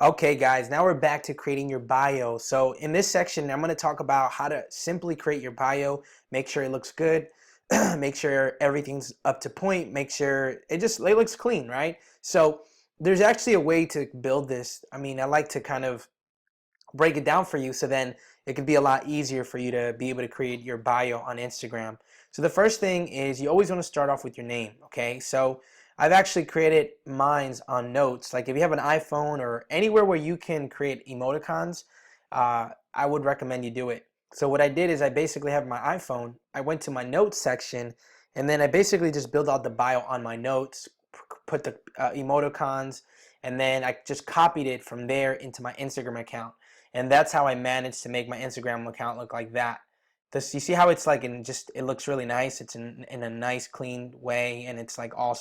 Okay, guys, now we're back to creating your bio. So in this section, I'm going to talk about how to simply create your bio, make sure it looks good, make sure everything's up to point, make sure it looks clean, right? So there's actually a way to build this. I mean, I like to kind of break it down for you so then it could be a lot easier for you to be able to create your bio on Instagram. So the first thing is you always want to start off with your name, okay? So I've actually created mines on Notes. Like if you have an iPhone or anywhere where you can create emoticons, I would recommend you do it. So what I did is I basically have my iPhone, I went to my Notes section, and then I basically just built out the bio on my Notes, put the emoticons, and then I just copied it from there into my Instagram account. And that's how I managed to make my Instagram account look like that. This, you see how it's like it looks really nice. It's in a nice clean way, and it's like all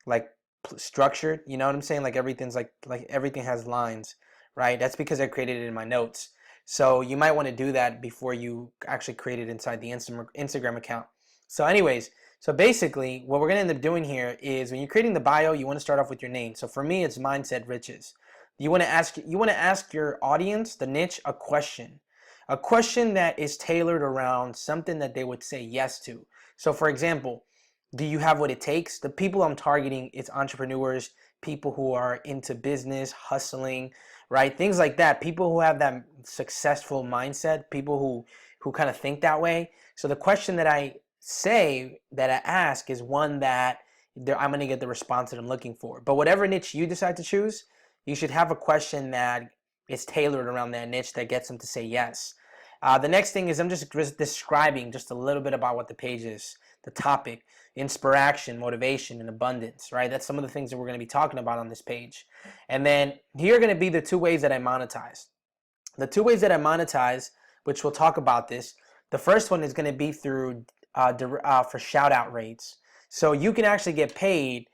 like structured. You know what I'm saying? Like everything's like everything has lines, right? That's because I created it in my notes. So you might want to do that before you actually create it inside the Instagram account. So anyways, so basically what we're going to end up doing here is when you're creating the bio, you want to start off with your name. So for me, it's Mindset Riches. You want to ask your audience, the niche, a question that is tailored around something that they would say yes to. So for example, do you have what it takes? The people I'm targeting is entrepreneurs, people who are into business, hustling, right? Things like that. People who have that successful mindset, people who kind of think that way. So the question that I ask is one that I'm going to get the response that I'm looking for. But whatever niche you decide to choose, you should have a question that is tailored around that niche that gets them to say yes. The next thing is I'm just describing just a little bit about what the page is, the topic, inspiration, motivation, and abundance, right? That's some of the things that we're going to be talking about on this page. And then here are going to be the two ways that I monetize. The two ways that I monetize, which we'll talk about this, the first one is going to be through for shout out rates. So you can actually get paid.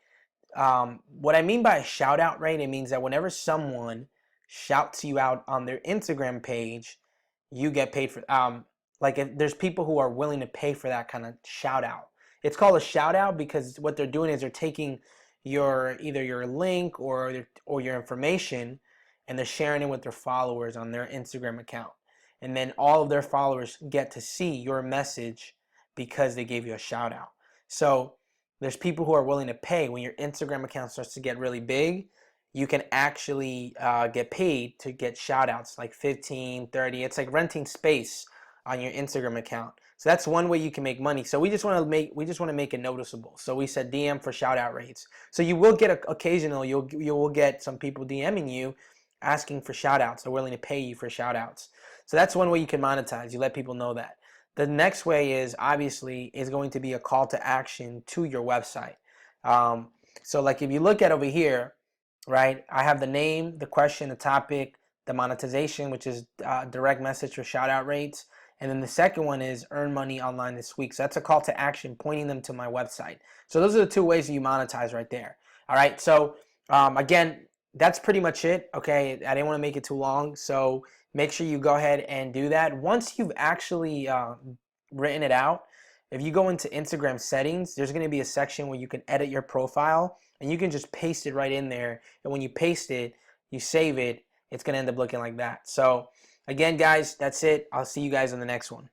What I mean by a shout out rate, it means that whenever someone shouts you out on their Instagram page, you get paid for. Like if there's people who are willing to pay for that kind of shout out. It's called a shout out because what they're doing is they're taking either your link or your information, and they're sharing it with their followers on their Instagram account, and then all of their followers get to see your message because they gave you a shout out. So there's people who are willing to pay. When your Instagram account starts to get really big, you can actually get paid to get shout outs like 15, 30. It's like renting space on your Instagram account. So that's one way you can make money. So we just want to make it noticeable. So we said DM for shout out rates. So you will get you will get some people DMing you asking for shout outs. They're willing to pay you for shout outs. So that's one way you can monetize. You let people know that. The next way is obviously is going to be a call to action to your website. So like if you look at over here, right, I have the name, the question, the topic, the monetization, which is direct message or shout out rates. And then the second one is earn money online this week. So that's a call to action pointing them to my website. So those are the two ways that you monetize right there. All right. So again, that's pretty much it. Okay. I didn't want to make it too long. So make sure you go ahead and do that. Once you've actually written it out, if you go into Instagram settings, there's going to be a section where you can edit your profile and you can just paste it right in there. And when you paste it, you save it, it's going to end up looking like that. So again, guys, that's it. I'll see you guys in the next one.